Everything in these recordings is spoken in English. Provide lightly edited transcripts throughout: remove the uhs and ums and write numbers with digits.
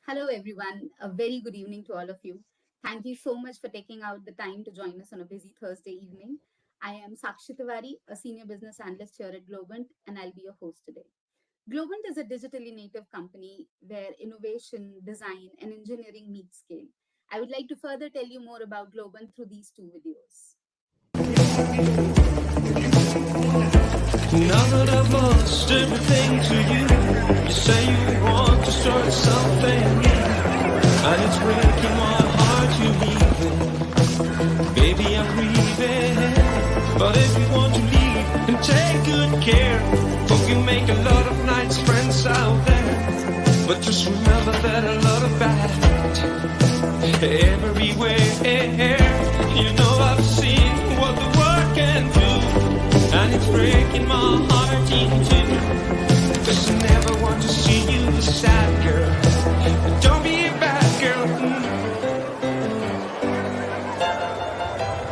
Hello, everyone. A very good evening to all of you. Thank you so much for taking out the time to join us on a busy Thursday evening. I am Sakshi Tiwari, a senior business analyst here at Globant, and I'll be your host today. Globant is a digitally native company where innovation, design, and engineering meet scale. I would like to further tell you more about Globant through these two videos. Now that I've lost everything to you, you say you want to start something new, and it's breaking my heart you're leaving. Baby, I'm leaving, but if you want to leave, then take good care. Hope you make a lot of nice friends out there, but just remember that a lot of bad everywhere. You know I've seen what the world can do, and it's breaking my heart in two. Cause I never want to see you a sad girl. Don't be a bad girl.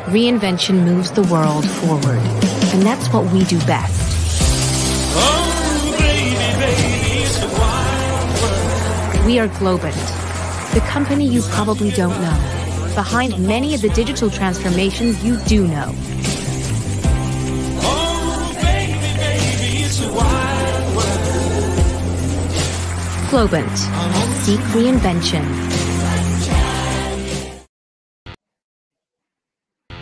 Reinvention moves the world forward, and that's what we do best. Oh, baby, it's the wild world. We are Globant, the company you probably don't know, behind many of the digital transformations you do know. Globant. Seek reinvention.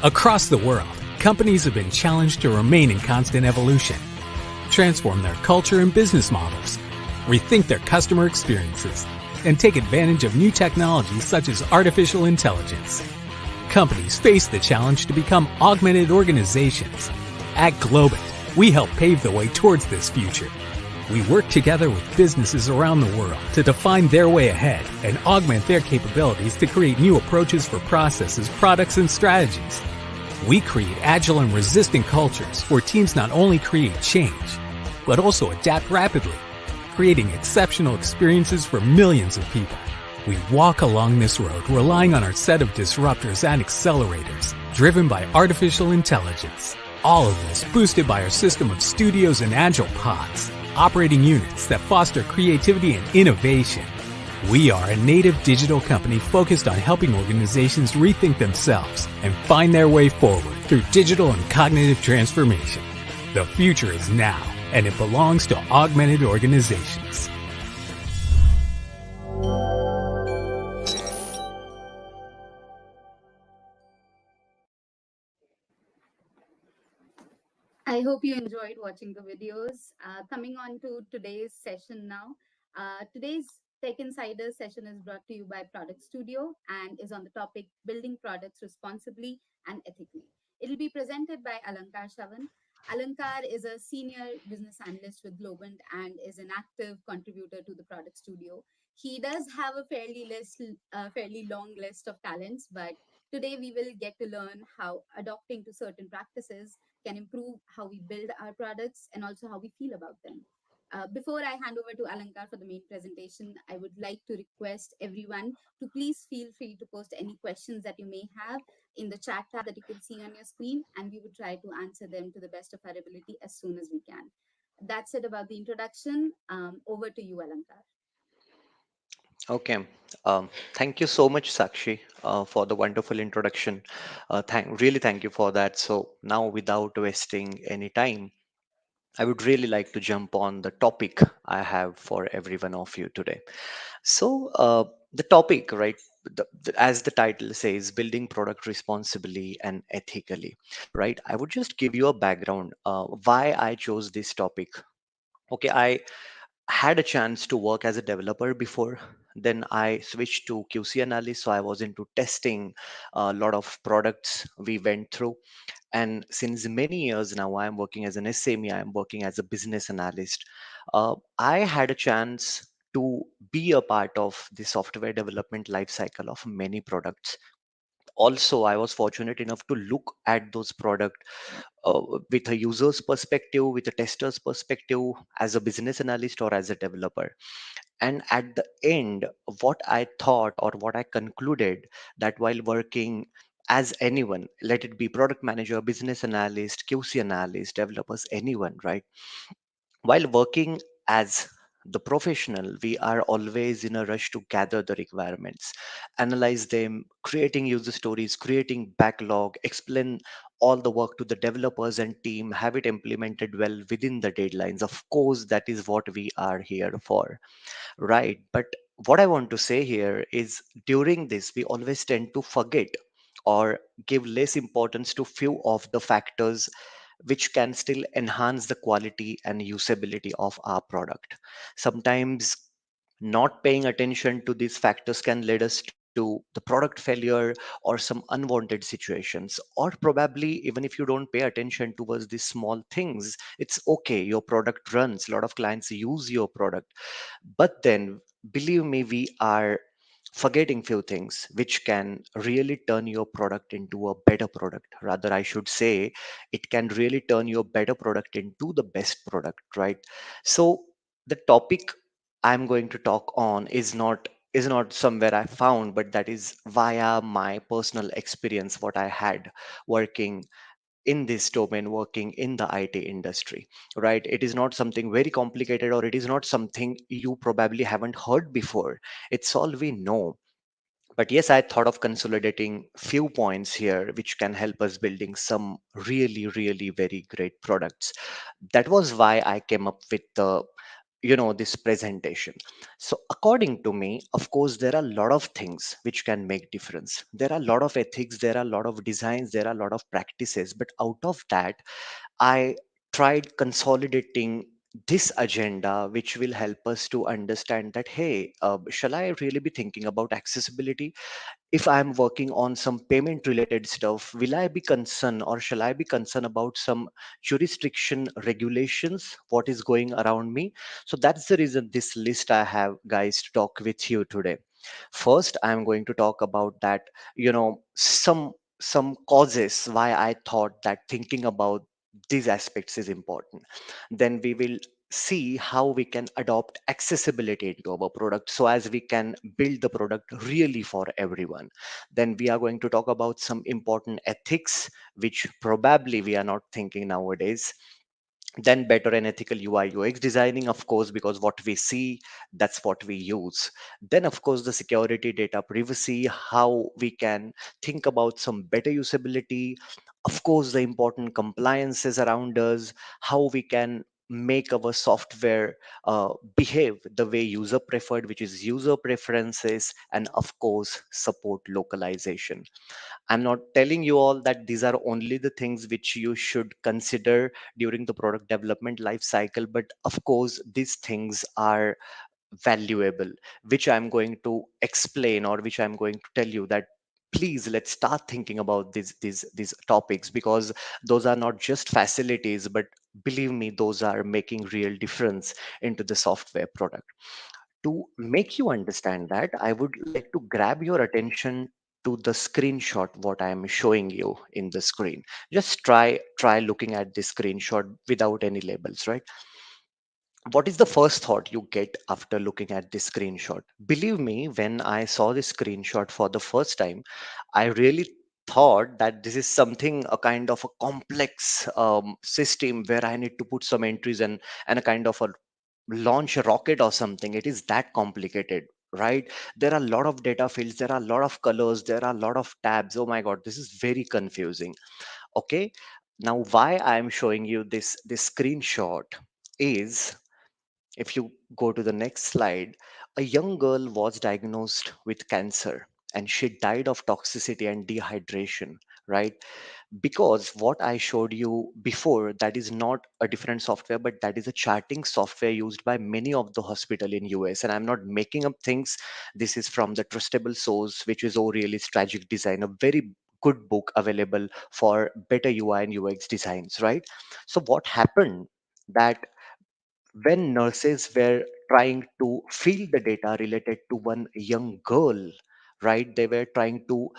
Across the world, companies have been challenged to remain in constant evolution, transform their culture and business models, rethink their customer experiences, and take advantage of new technologies such as artificial intelligence. Companies face the challenge to become augmented organizations. At Globant, we help pave the way towards this future. We work together with businesses around the world to define their way ahead and augment their capabilities to create new approaches for processes, products, and strategies. We create agile and resistant cultures where teams not only create change, but also adapt rapidly, creating exceptional experiences for millions of people. We walk along this road relying on our set of disruptors and accelerators, driven by artificial intelligence. All of this boosted by our system of studios and agile pods, operating units that foster creativity and innovation. We are a native digital company focused on helping organizations rethink themselves and find their way forward through digital and cognitive transformation. The future is now, and it belongs to augmented organizations. I hope you enjoyed watching the videos. Coming on to today's session now. Today's Tech Insider session is brought to you by Product Studio and is on the topic building products responsibly and ethically. It'll be presented by Alankar Chavan. Alankar is a senior business analyst with Globant and is an active contributor to the Product Studio. He does have a fairly long list of talents, but today we will get to learn how adopting to certain practices can improve how we build our products and also how we feel about them. Before I hand over to Alankar for the main presentation, I would like to request everyone to please feel free to post any questions that you may have in the chat tab that you can see on your screen, and we will try to answer them to the best of our ability as soon as we can. That's it about the introduction. Over to you, Alankar. Okay. Thank you so much, Sakshi, for the wonderful introduction. Really thank you for that. So now, without wasting any time, I would really like to jump on the topic I have for every one of you today. So the topic, right, as the title says, building product responsibly and ethically, right? I would just give you a background why I chose this topic. Okay, I had a chance to work as a developer before. Then I switched to QC analyst, so I was into testing a lot of products we went through. And since many years now, I'm working as an SME. I'm working as a business analyst. I had a chance to be a part of the software development lifecycle of many products. Also, I was fortunate enough to look at those products with a user's perspective, with a tester's perspective, as a business analyst or as a developer. And at the end, what I thought or what I concluded, that while working as anyone, let it be product manager, business analyst, QC analyst, developers, anyone, right? While working as the professional, we are always in a rush to gather the requirements, analyze them, creating user stories, creating backlog, explain all the work to the developers and team, have it implemented well within the deadlines. Of course, that is what we are here for, right? But what I want to say here is during this, we always tend to forget or give less importance to few of the factors which can still enhance the quality and usability of our product. Sometimes not paying attention to these factors can lead us to the product failure or some unwanted situations. Or probably, even if you don't pay attention towards these small things, it's okay. Your product runs, a lot of clients use your product. But then, believe me, we are forgetting few things which can really turn your product into a better product. Rather, I should say, it can really turn your better product into the best product, right? So the topic I'm going to talk on is not somewhere I found, but that is via my personal experience, what I had working in this domain, working in the IT industry, right? It is not something very complicated, or it is not something you probably haven't heard before. It's all we know. But yes, I thought of consolidating few points here which can help us building some really, really very great products. That was why I came up with the this presentation. So according to me, of course, there are a lot of things which can make difference. There are a lot of ethics, there are a lot of designs, there are a lot of practices, but out of that, I tried consolidating this agenda, which will help us to understand that, hey, shall I really be thinking about accessibility? If I'm working on some payment related stuff, will I be concerned, or shall I be concerned about some jurisdiction regulations, what is going around me? So that's the reason this list I have, guys, to talk with you today. First, I'm going to talk about that, some causes why I thought that thinking about these aspects is important. Then we will see how we can adopt accessibility into our product so as we can build the product really for everyone. Then we are going to talk about some important ethics which probably we are not thinking nowadays. Then better and ethical UI UX designing, of course, because what we see, that's what we use. Then of course the security, data privacy, how we can think about some better usability. Of course, the important compliances around us, how we can make our software behave the way user preferred, which is user preferences, and of course support localization. I'm not telling you all that these are only the things which you should consider during the product development life cycle, but of course, these things are valuable, which I'm going to explain, or which I'm going to tell you that please let's start thinking about these topics, because those are not just facilities, but believe me, those are making real difference into the software product. To make you understand that, I would like to grab your attention to the screenshot what I am showing you in the screen. Just try looking at this screenshot without any labels, right? What is the first thought you get after looking at this screenshot? Believe me, when I saw this screenshot for the first time, I really thought that this is something, a kind of a complex system where I need to put some entries and a kind of a launch a rocket or something. It is that complicated, right? There are a lot of data fields, there are a lot of colors, there are a lot of tabs. Oh my god, this is very confusing. Okay, now why I am showing you this screenshot is, if you go to the next slide, a young girl was diagnosed with cancer and she died of toxicity and dehydration, right? Because what I showed you before, that is not a different software, but that is a charting software used by many of the hospital in US. And I'm not making up things. This is from the trustable source, which is O'Reilly's Tragic Design, a very good book available for better UI and UX designs, right? So what happened that when nurses were trying to fill the data related to one young girl, right, they were trying to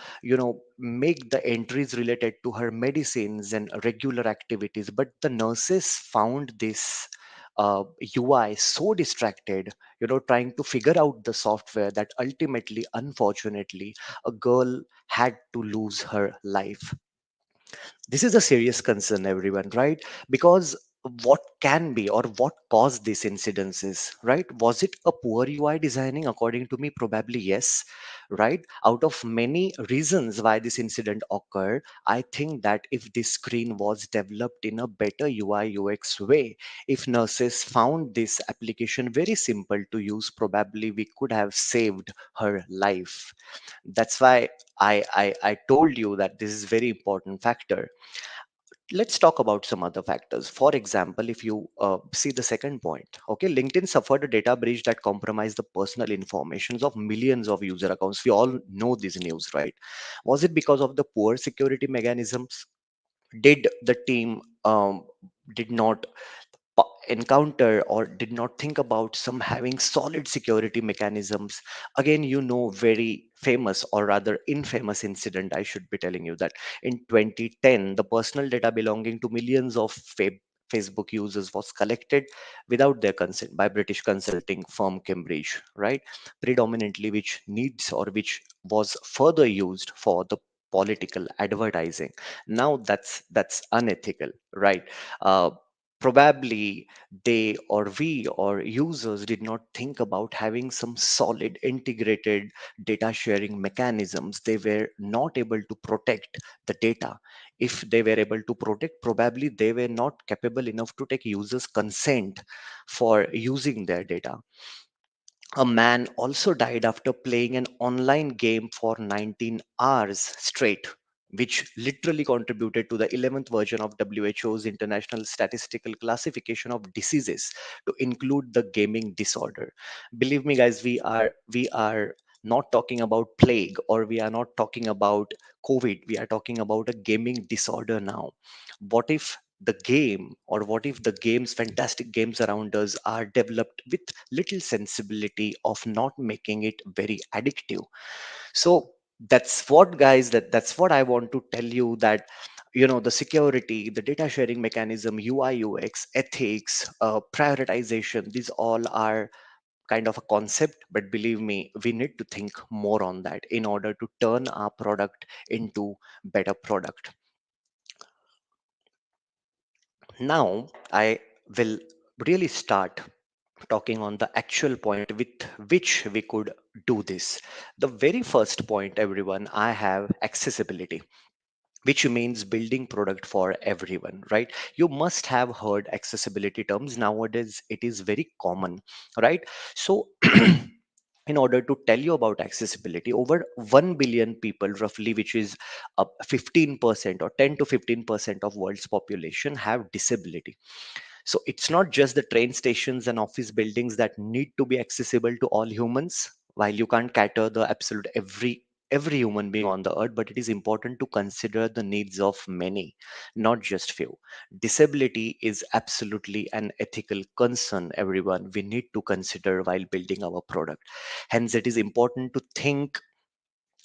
make the entries related to her medicines and regular activities, but the nurses found this UI so distracted, trying to figure out the software, that ultimately, unfortunately, a girl had to lose her life. This is a serious concern, everyone, right? Because what can be or what caused these incidences, right? Was it a poor UI designing? According to me, probably yes, right? Out of many reasons why this incident occurred, I think that if this screen was developed in a better UI UX way, if nurses found this application very simple to use, probably we could have saved her life. That's why I told you that this is very important factor. Let's talk about some other factors. For example, if you see the second point, okay, LinkedIn suffered a data breach that compromised the personal informations of millions of user accounts. We all know this news, right? Was it because of the poor security mechanisms? Did the team did not encounter or did not think about some having solid security mechanisms? Again, very famous or rather infamous incident, I should be telling you, that in 2010 the personal data belonging to millions of Facebook users was collected without their consent by British consulting firm Cambridge, right? Predominantly which needs or which was further used for the political advertising. Now that's unethical, right? uh, Probably they or we or users did not think about having some solid integrated data sharing mechanisms. They were not able to protect the data. If they were able to protect, probably they were not capable enough to take users consent for using their data. A man also died after playing an online game for 19 hours straight, which literally contributed to the 11th version of WHO's International Statistical Classification of Diseases to include the gaming disorder. Believe me, guys, we are not talking about plague, or we are not talking about COVID. We are talking about a gaming disorder now. What if the game, or what if the games, fantastic games around us, are developed with little sensibility of not making it very addictive? So that's what, guys, that's what I want to tell you, that the security, the data sharing mechanism, UI UX, ethics, prioritization, these all are kind of a concept, but believe me, we need to think more on that in order to turn our product into better product. Now I will really start talking on the actual point with which we could do this. The very first point, everyone, I have accessibility, which means building product for everyone, right? You must have heard accessibility terms. Nowadays it is very common, right? So in order to tell you about accessibility, over 1 billion people roughly, which is 15% or 10 to 15% of world's population, have disability. So it's not just the train stations and office buildings that need to be accessible to all humans. While you can't cater the absolute every human being on the earth, but it is important to consider the needs of many, not just few. Disability is absolutely an ethical concern, everyone. We need to consider while building our product. Hence, it is important to think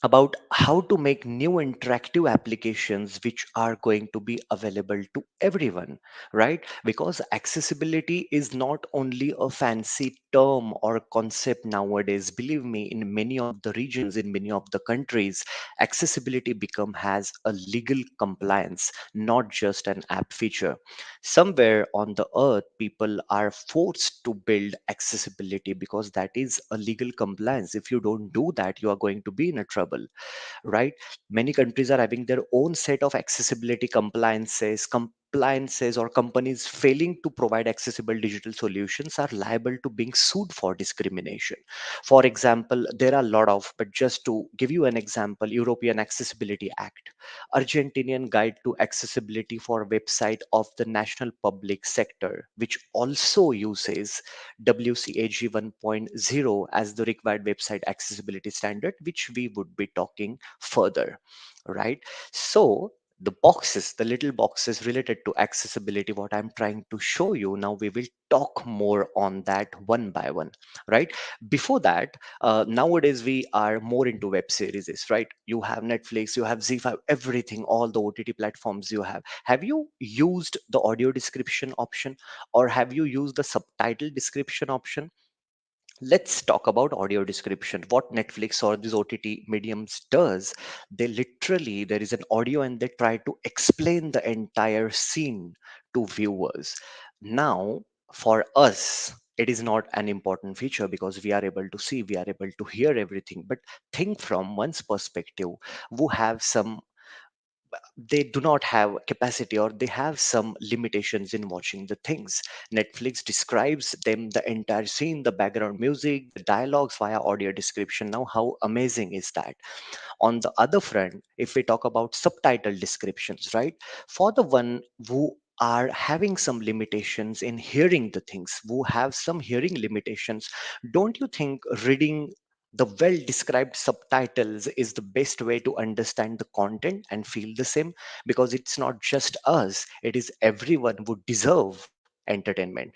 about how to make new interactive applications which are going to be available to everyone, right? Because accessibility is not only a fancy term or concept nowadays. Believe me, in many of the regions, in many of the countries, accessibility become has a legal compliance, not just an app feature. Somewhere on the earth, people are forced to build accessibility because that is a legal compliance. If you don't do that, you are going to be in a trouble, right? Many countries are having their own set of accessibility compliances, or companies failing to provide accessible digital solutions are liable to being sued for discrimination. For example, there are a lot of, but just to give you an example, European Accessibility Act, Argentinian Guide to Accessibility for Website of the National Public Sector, which also uses WCAG 1.0 as the required website accessibility standard, which we would be talking further, right? So the little boxes related to accessibility, what I'm trying to show you now, we will talk more on that one by one, right? Before that, nowadays we are more into web series, right? You have Netflix, you have Z5, everything, all the OTT platforms you have you used the audio description option, or have you used the subtitle description option? Let's talk about audio description. What Netflix or these OTT mediums does, they literally, there is an audio and they try to explain the entire scene to viewers. Now, for us, it is not an important feature because we are able to see, we are able to hear everything. But think from one's perspective who have some, they do not have capacity or they have some limitations in watching the things. Netflix describes them, the entire scene, the background music, the dialogues via audio description. Now, how amazing is that? On the other front, if we talk about subtitle descriptions, right, for the one who are having some limitations in hearing the things, who have some hearing limitations, don't you think reading the well described subtitles is the best way to understand the content and feel the same? Because it's not just us, it is everyone who deserve entertainment,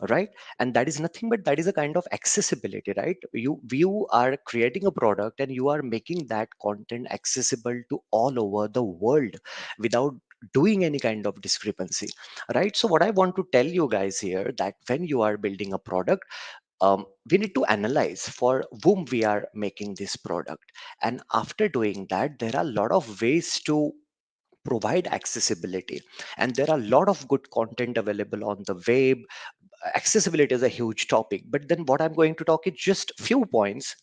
right? And that is nothing but that is a kind of accessibility, right? You are creating a product and you are making that content accessible to all over the world without doing any kind of discrepancy, right? So what I want to tell you guys here, that when you are building a product, we need to analyze for whom we are making this product. And after doing that, there are a lot of ways to provide accessibility, and there are a lot of good content available on the web. Accessibility is a huge topic, but then what I'm going to talk is just few points.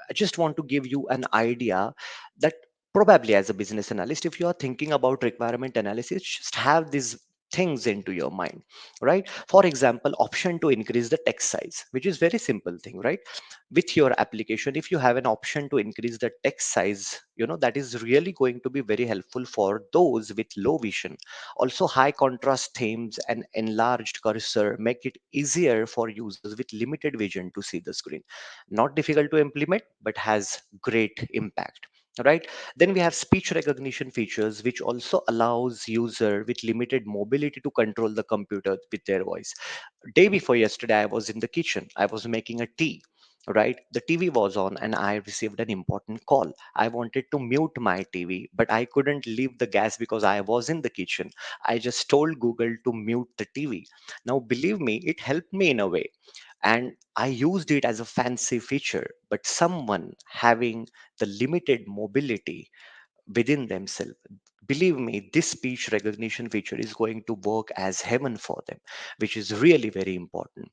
I just want to give you an idea that probably as a business analyst, if you are thinking about requirement analysis, just have these things into your mind, right? For example, option to increase the text size, which is very simple thing, right? With your application, if you have an option to increase the text size, that is really going to be very helpful for those with low vision. Also, high contrast themes and enlarged cursor make it easier for users with limited vision to see the screen. Not difficult to implement, but has great impact. Right. Then we have speech recognition features, which also allows user with limited mobility to control the computer with their voice. Day before yesterday, I was in the kitchen. I was making a tea. Right. The TV was on and I received an important call. I wanted to mute my TV, but I couldn't leave the gas because I was in the kitchen. I just told Google to mute the TV. Now, believe me, it helped me in a way. And I used it as a fancy feature. But someone having the limited mobility within themselves, believe me, this speech recognition feature is going to work as heaven for them, which is really very important.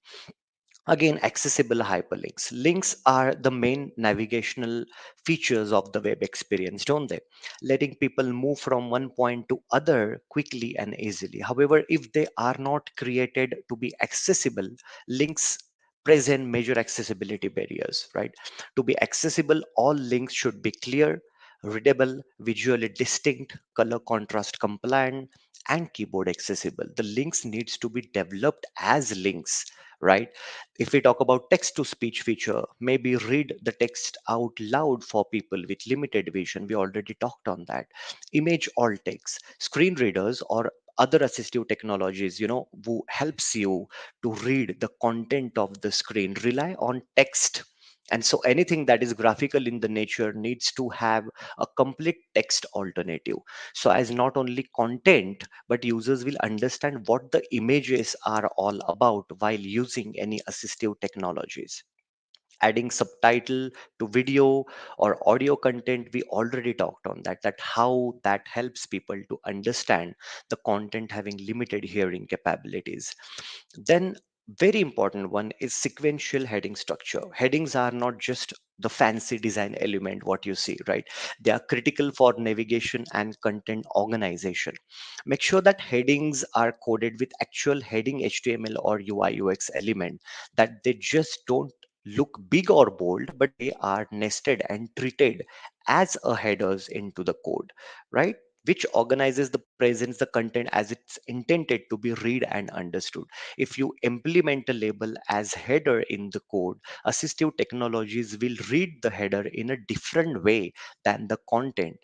Again, accessible hyperlinks. Links are the main navigational features of the web experience, don't they? Letting people move from one point to other quickly and easily. However, if they are not created to be accessible, links present major accessibility barriers, right? To be accessible, all links should be clear, readable, visually distinct, color contrast compliant, and keyboard accessible. The links needs to be developed as links, right? If we talk about text to speech feature, maybe read the text out loud for people with limited vision. We already talked on that. Image alt text, screen readers or other assistive technologies, who helps you to read the content of the screen, rely on text. And so anything that is graphical in the nature needs to have a complete text alternative. So as not only content, but users will understand what the images are all about while using any assistive technologies. Adding subtitle to video or audio content, we already talked on that how that helps people to understand the content having limited hearing capabilities. Then very important one is sequential heading structure. Headings are not just the fancy design element what you see, right? They are critical for navigation and content organization. Make sure that headings are coded with actual heading HTML or UI UX element, that they just don't look big or bold, but they are nested and treated as a headers into the code, right? Which organizes the presence, the content as it's intended to be read and understood. If you implement a label as header in the code, assistive technologies will read the header in a different way than the content,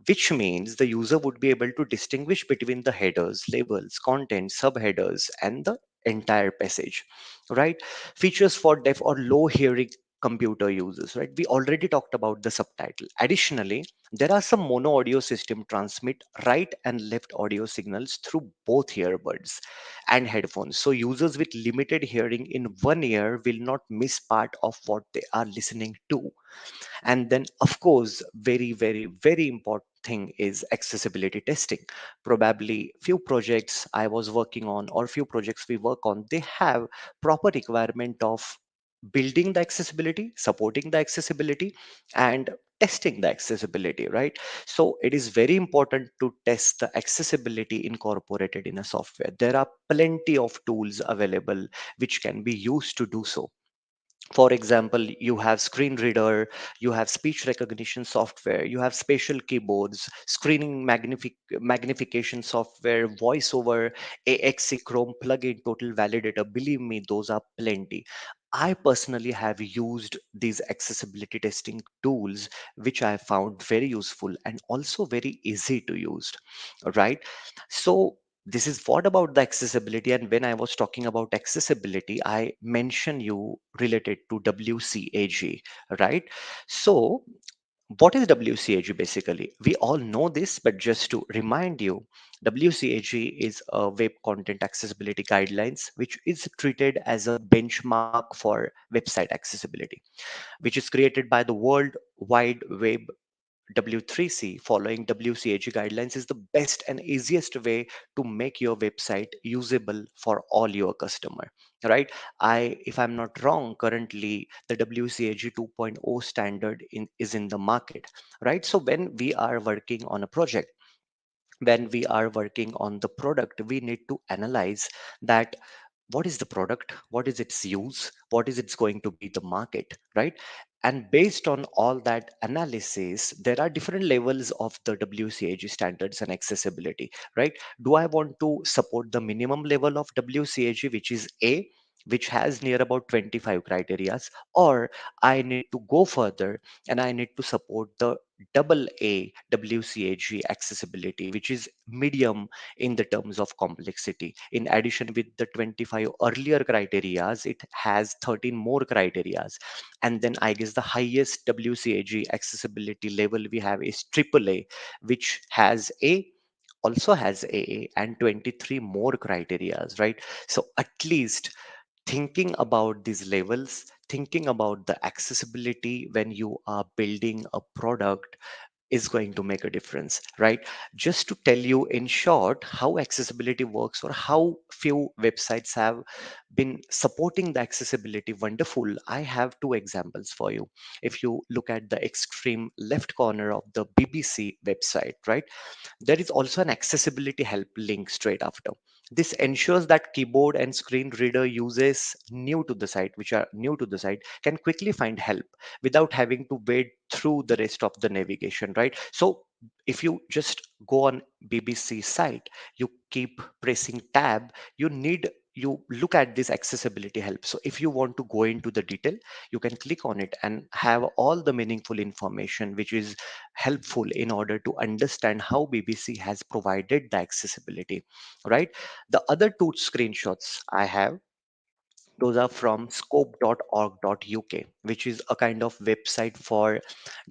which means the user would be able to distinguish between the headers, labels, content, subheaders, and the entire passage, right? Features for deaf or low hearing computer users, right? We already talked about the subtitle. Additionally, there are some mono audio system transmit right and left audio signals through both earbuds and headphones. So users with limited hearing in one ear will not miss part of what they are listening to. And then, of course, very important thing is accessibility testing. Probably few projects I was working on or few projects we work on, they have proper requirement of building the accessibility, supporting the accessibility, and testing the accessibility, right? So it is very important to test the accessibility incorporated in a software. There are plenty of tools available which can be used to do so. For example, you have screen reader, you have speech recognition software, you have spatial keyboards, screening magnification software, voiceover, AXE Chrome plugin, total validator. Believe me, those are plenty. I personally have used these accessibility testing tools, which I found very useful and also very easy to use, right? So this is what about the accessibility. And when I was talking about accessibility, I mentioned you related to WCAG, right? So what is WCAG basically? We all know this, but just to remind you, WCAG is a web content accessibility guidelines, which is treated as a benchmark for website accessibility, which is created by the World Wide Web. W3C following WCAG guidelines is the best and easiest way to make your website usable for all your customer, right? If I'm not wrong, currently the WCAG 2.0 standard is in the market, right? So when we are working on a project, when we are working on the product, we need to analyze that what is the product, what is its use, what is it's going to be the market, right? And based on all that analysis, there are different levels of the WCAG standards and accessibility, right? Do I want to support the minimum level of WCAG, which is A, which has near about 25 criterias, or I need to go further and I need to support the double A WCAG accessibility, which is medium in the terms of complexity. In addition, with the 25 earlier criterias, it has 13 more criterias. And then I guess the highest WCAG accessibility level we have is AAA, which has A, also has AA, and 23 more criterias, right? So at least thinking about these levels, thinking about the accessibility when you are building a product is going to make a difference, right? Just to tell you in short how accessibility works or how few websites have been supporting the accessibility wonderful, I have two examples for you. If you look at the extreme left corner of the BBC website, right, there is also an accessibility help link straight after. This ensures that keyboard and screen reader users which are new to the site, can quickly find help without having to wade through the rest of the navigation, right? So if you just go on BBC site, you keep pressing tab, you look at this accessibility help. So if you want to go into the detail, you can click on it and have all the meaningful information which is helpful in order to understand how BBC has provided the accessibility, right? The other two screenshots I have, those are from scope.org.uk, which is a kind of website for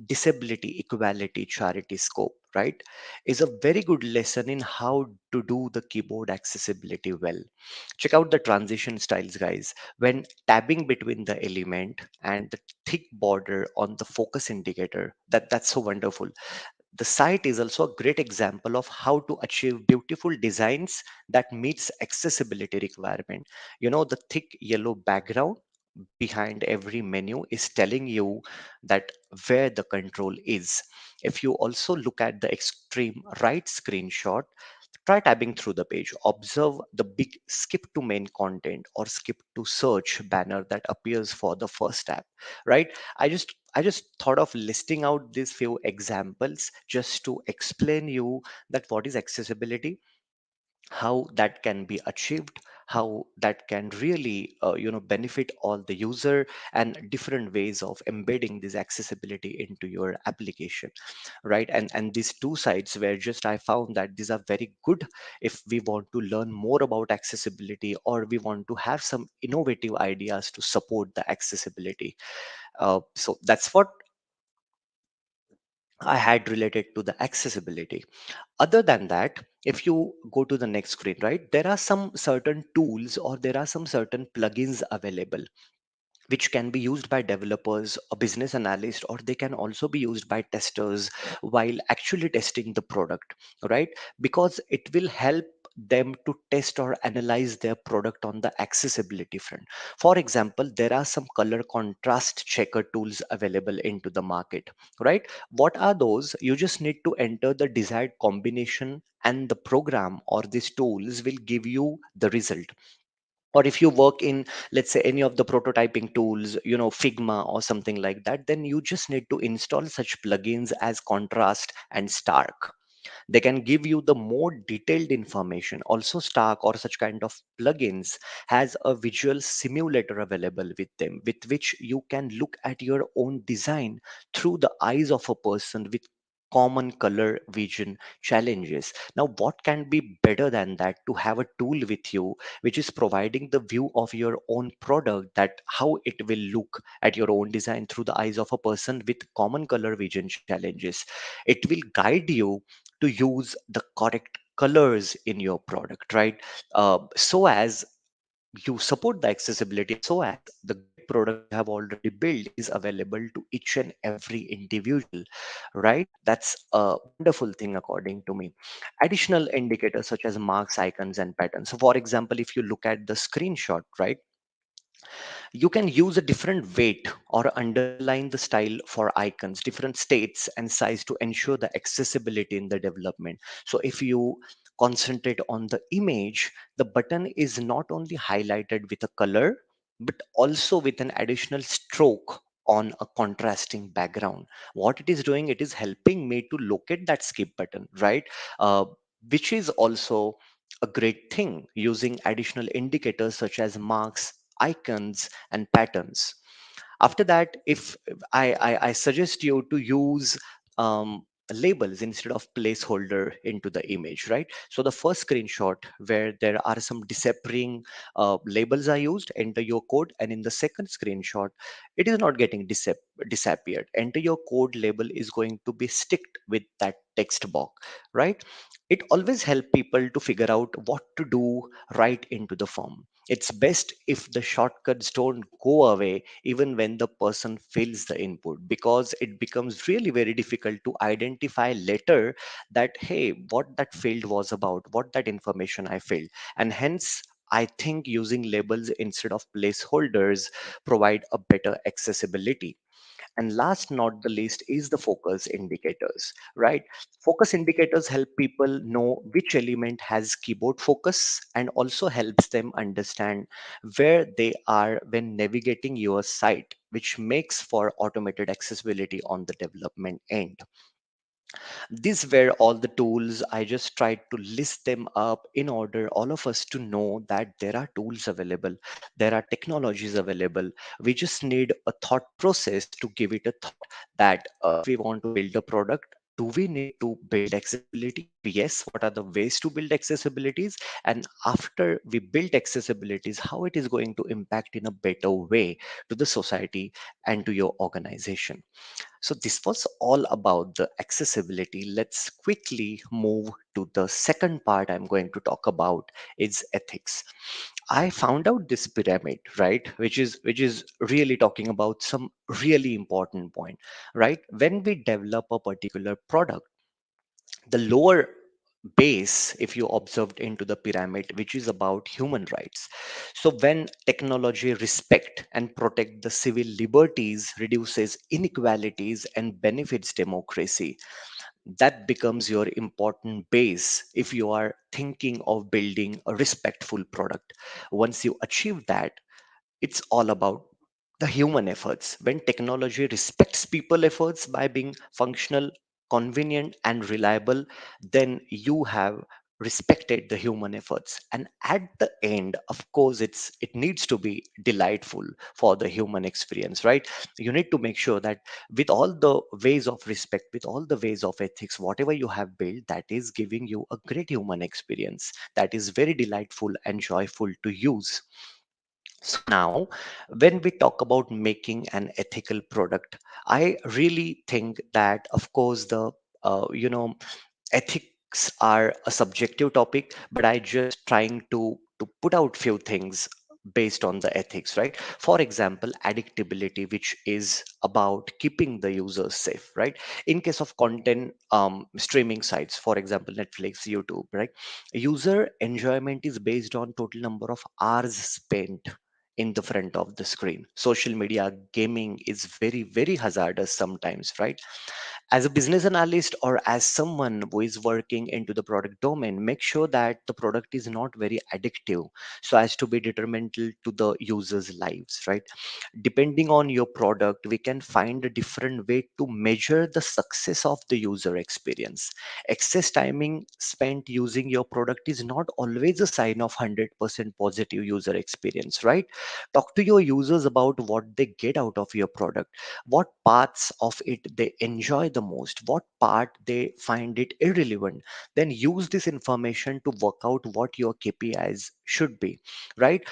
disability equality charity. Scope, right, is a very good lesson in how to do the keyboard accessibility well. Check out the transition styles, guys. When tabbing between the element and the thick border on the focus indicator, that's so wonderful. The site is also a great example of how to achieve beautiful designs that meets accessibility requirement. You know, the thick yellow background behind every menu is telling you that where the control is. If you also look at the extreme right screenshot, try tabbing through the page. Observe the big skip to main content or skip to search banner that appears for the first tab, right? I just thought of listing out these few examples just to explain you that what is accessibility, how that can be achieved, how that can really benefit all the user, and different ways of embedding this accessibility into your application, right? And these two sites where just I found that these are very good if we want to learn more about accessibility or we want to have some innovative ideas to support the accessibility. So that's what I had related to the accessibility. Other than that, if you go to the next screen, right, there are some certain tools or there are some certain plugins available which can be used by developers or business analysts, or they can also be used by testers while actually testing the product, right? Because it will help them to test or analyze their product on the accessibility front. For example, there are some color contrast checker tools available into the market, right? What are those? You just need to enter the desired combination and the program or these tools will give you the result. Or if you work in, let's say, any of the prototyping tools, Figma or something like that, then you just need to install such plugins as contrast and stark. They can give you the more detailed information. Also, stark or such kind of plugins has a visual simulator available with them, with which you can look at your own design through the eyes of a person with common color vision challenges. Now, what can be better than that, to have a tool with you which is providing the view of your own product, that how it will look at your own design through the eyes of a person with common color vision challenges. It will guide you to use the correct colors in your product, right? So as you support the accessibility, so as the great product you have already built is available to each and every individual, right? That's a wonderful thing according to me. Additional indicators such as marks, icons, and patterns. So for example, if you look at the screenshot, right, you can use a different weight or underline the style for icons, different states and size to ensure the accessibility in the development. So if you concentrate on the image, the button is not only highlighted with a color but also with an additional stroke on a contrasting background. What it is doing, it is helping me to locate that skip button, right? uh, which is also a great thing, using additional indicators such as marks, icons, and patterns. After that, if I suggest you to use labels instead of placeholder into the image, right? So the first screenshot where there are some disappearing labels are used, enter your code, and in the second screenshot, it is not getting disappeared. Enter your code, label is going to be sticked with that text box, right? It always help people to figure out what to do right into the form. It's best if the shortcuts don't go away even when the person fills the input, because it becomes really very difficult to identify later that, hey, what that field was about, what that information I filled. And hence, I think using labels instead of placeholders provide a better accessibility. And last not the least is the focus indicators, right? Focus indicators help people know which element has keyboard focus and also helps them understand where they are when navigating your site, which makes for automated accessibility on the development end. These were all the tools. I just tried to list them up in order all of us to know that there are tools available, there are technologies available. We just need a thought process to give it a thought that if we want to build a product, do we need to build accessibility? If yes, what are the ways to build accessibilities? And after we build accessibilities, how it is going to impact in a better way to the society and to your organization. So this was all about the accessibility. Let's quickly move to the second part I'm going to talk about, is ethics. I found out this pyramid, right, which is really talking about some really important point, right? When we develop a particular product, the lower base, if you observed into the pyramid, which is about human rights. So when technology respect and protect the civil liberties, reduces inequalities and benefits democracy, that becomes your important base if you are thinking of building a respectful product. Once you achieve that, it's all about the human efforts. When technology respects people efforts by being functional, convenient, and reliable, then you have respected the human efforts. And at the end, of course, it needs to be delightful for the human experience, right? You need to make sure that with all the ways of respect, with all the ways of ethics, whatever you have built, that is giving you a great human experience that is very delightful and joyful to use. So now, when we talk about making an ethical product, I really think that, of course, the ethics are a subjective topic, but I just trying to put out few things based on the ethics, right? For example, addictability, which is about keeping the users safe, right? In case of content streaming sites, for example, Netflix, YouTube, right? User enjoyment is based on total number of hours spent in the front of the screen. Social media gaming is very, very hazardous sometimes, right? As a business analyst or as someone who is working into the product domain, make sure that the product is not very addictive so as to be detrimental to the users lives, right? Depending on your product, we can find a different way to measure the success of the user experience. Excess timing spent using your product is not always a sign of 100% positive user experience, right? Talk to your users about what they get out of your product, what parts of it they enjoy the most, what part they find it irrelevant. Then use this information to work out what your KPIs should be, right?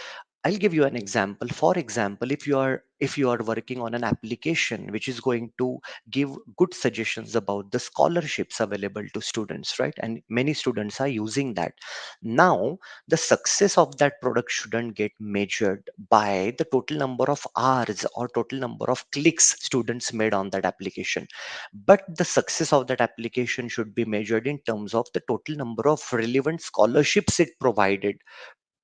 I'll give you an example. For example, if you are working on an application which is going to give good suggestions about the scholarships available to students, right? And many students are using that. Now, the success of that product shouldn't get measured by the total number of hours or total number of clicks students made on that application. But the success of that application should be measured in terms of the total number of relevant scholarships it provided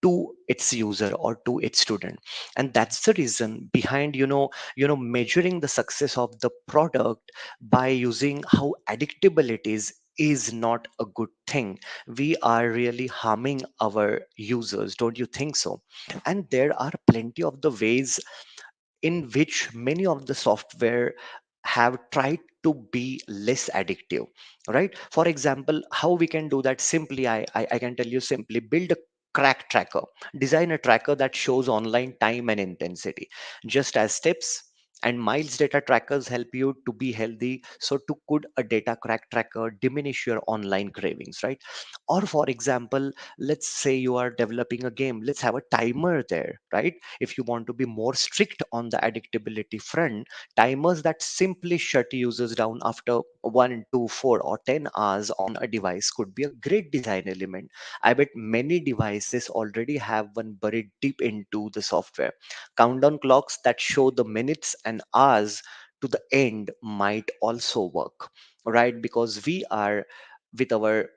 to its user or to its student. And that's the reason behind measuring the success of the product by using how addictable it is not a good thing. We are really harming our users, don't you think so? And there are plenty of the ways in which many of the software have tried to be less addictive, right? For example, how we can do that simply, I can tell you simply: build a crack tracker, design a tracker that shows online time and intensity, just as steps and miles data trackers help you to be healthy, so to could a data crack tracker diminish your online cravings, right? Or for example, let's say you are developing a game, let's have a timer there, right? If you want to be more strict on the addictability front, timers that simply shut users down after 1, 2, 4, or 10 hours on a device could be a great design element. I bet many devices already have one buried deep into the software. Countdown clocks that show the minutes and hours to the end might also work, right? Because we are, with our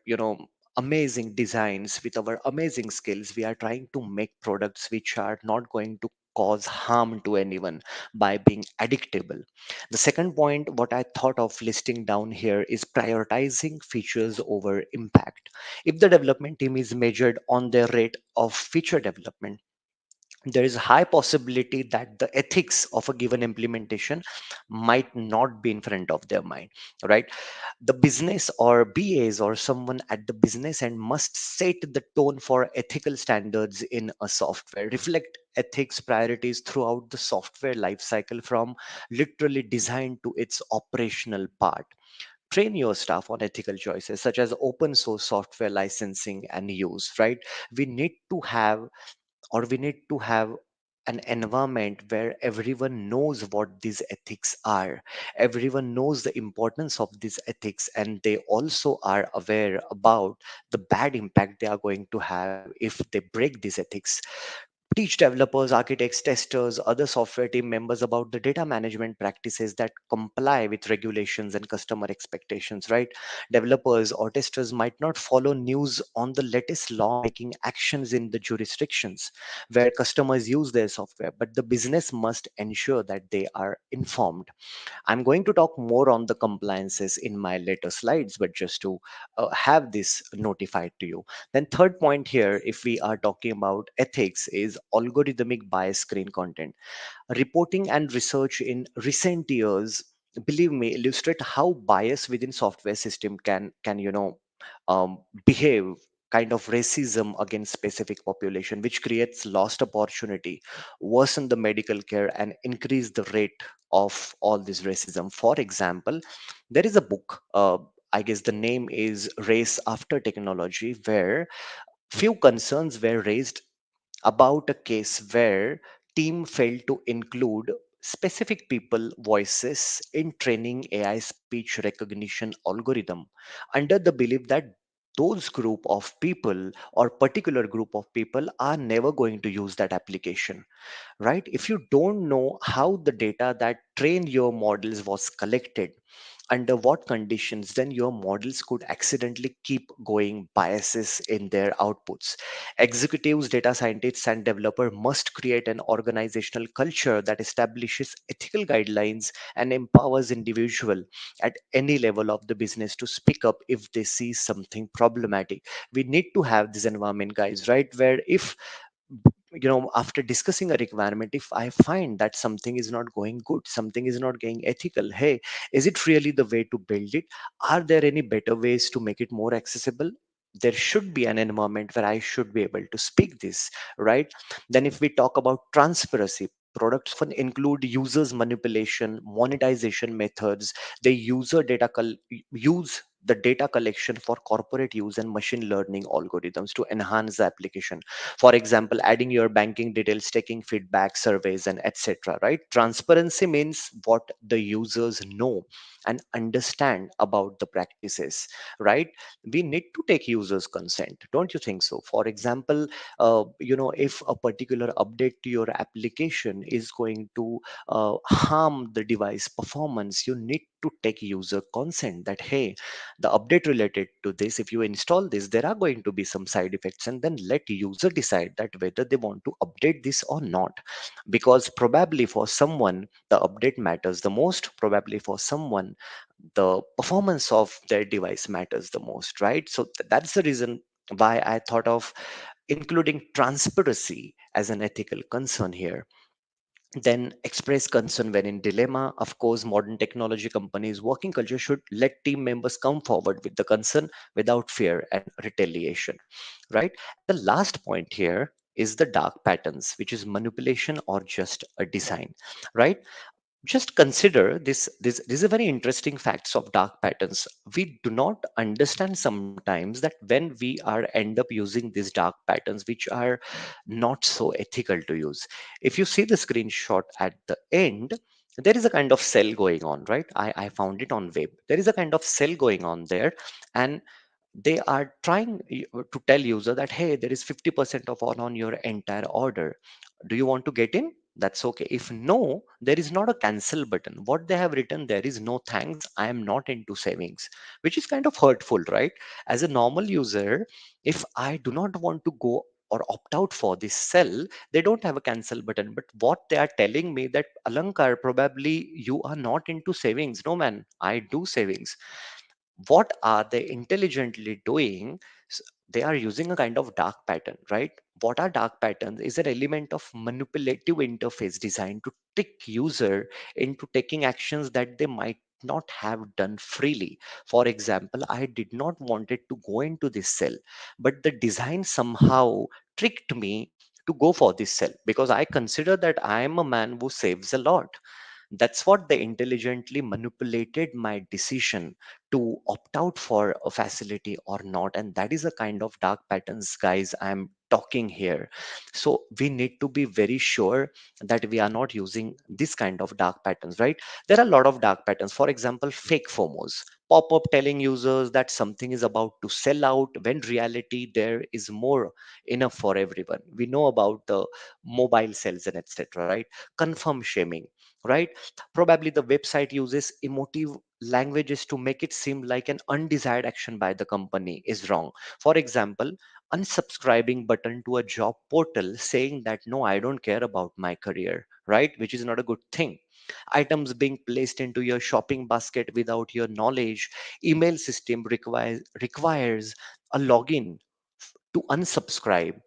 amazing designs, with our amazing skills, we are trying to make products which are not going to cause harm to anyone by being addictable. The second point, what I thought of listing down here, is prioritizing features over impact. If the development team is measured on their rate of feature development, there is a high possibility that the ethics of a given implementation might not be in front of their mind, right? The business or BAs or someone at the business end must set the tone for ethical standards in a software, reflect ethics priorities throughout the software lifecycle from literally design to its operational part. Train your staff on ethical choices such as open source software licensing and use, right? We need to have, we need to have an environment where everyone knows what these ethics are, everyone knows the importance of these ethics, and they also are aware about the bad impact they are going to have if they break these ethics. Teach developers, architects, testers, other software team members about the data management practices that comply with regulations and customer expectations, right? Developers or testers might not follow news on the latest lawmaking actions in the jurisdictions where customers use their software, but the business must ensure that they are informed. I'm going to talk more on the compliances in my later slides, but just to have this notified to you. Then third point here, if we are talking about ethics, is algorithmic bias screen content. Reporting and research in recent years, believe me, illustrate how bias within software system can behave kind of racism against specific population, which creates lost opportunity, worsen the medical care, and increase the rate of all this racism. For example, there is a book, I guess the name is Race After Technology, where few concerns were raised about a case where team failed to include specific people voices in training AI speech recognition algorithm under the belief that those group of people or particular group of people are never going to use that application, right? If you don't know how the data that train your models was collected, under what conditions, then your models could accidentally keep going biases in their outputs. Executives, data scientists, and developer must create an organizational culture that establishes ethical guidelines and empowers individual at any level of the business to speak up if they see something problematic. We need to have this environment, guys, right? Where if after discussing a requirement, if I find that something is not going good, something is not going ethical, hey, is it really the way to build it? Are there any better ways to make it more accessible? There should be an environment where I should be able to speak this, right? Then if we talk about transparency, products often include users manipulation monetization methods. They use the data collection for corporate use and machine learning algorithms to enhance the application. For example, adding your banking details, taking feedback, surveys, and etc. Right? Transparency means what the users know and understand about the practices. Right? We need to take users' consent. Don't you think so? For example, if a particular update to your application is going to harm the device performance, you need to take user consent that hey, the update related to this, if you install this, there are going to be some side effects, and then let user decide that whether they want to update this or not. Because probably for someone the update matters the most, probably for someone the performance of their device matters the most, right? So that's the reason why I thought of including transparency as an ethical concern here. Then express concern when in dilemma. Of course, modern technology companies working culture should let team members come forward with the concern without fear and retaliation, right? And the last point here is the dark patterns, which is manipulation or just a design, right? Just consider this is a very interesting facts of dark patterns. We do not understand sometimes that when we are end up using these dark patterns which are not so ethical to use. If you see the screenshot at the end, there is a kind of cell going on, right? I found it on web. There is a kind of cell going on there, and they are trying to tell user that hey, there is 50% of all on your entire order. Do you want to get in? That's okay. If no, there is not a cancel button. What they have written there is no thanks, I am not into savings, which is kind of hurtful, right? As a normal user, if I do not want to go or opt out for this cell, they don't have a cancel button. But what they are telling me that Alankar, probably you are not into savings. No man, I do savings. What are they intelligently doing? They are using a kind of dark pattern, right? What are dark patterns is an element of manipulative interface designed to trick user into taking actions that they might not have done freely. For example, I did not wanted to go into this cell, but the design somehow tricked me to go for this cell because I consider that I am a man who saves a lot. That's what they intelligently manipulated my decision to opt out for a facility or not. And that is a kind of dark patterns, guys, I'm talking here. So we need to be very sure that we are not using this kind of dark patterns, right? There are a lot of dark patterns. For example, fake FOMOs. Pop up telling users that something is about to sell out when reality there is more enough for everyone. We know about the mobile sales and etc. Right? Confirm shaming, right? Probably the website uses emotive languages to make it seem like an undesired action by the company is wrong. For example, unsubscribing button to a job portal saying that no, I don't care about my career, right? Which is not a good thing. Items being placed into your shopping basket without your knowledge. Email system requires a login to unsubscribe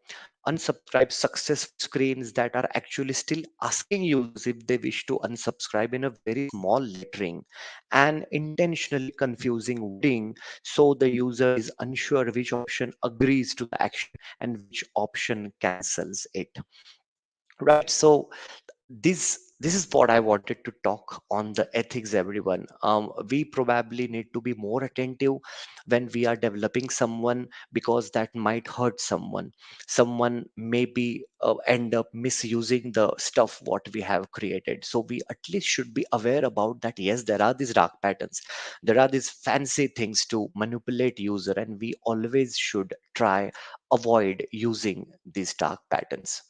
successful screens that are actually still asking users if they wish to unsubscribe in a very small lettering and intentionally confusing wording so the user is unsure which option agrees to the action and which option cancels it, right? So this this is what I wanted to talk on the ethics, everyone. We probably need to be more attentive when we are developing someone, because that might hurt someone. Someone maybe end up misusing the stuff what we have created. So we at least should be aware about that. Yes, there are these dark patterns, there are these fancy things to manipulate user, and we always should try avoid using these dark patterns.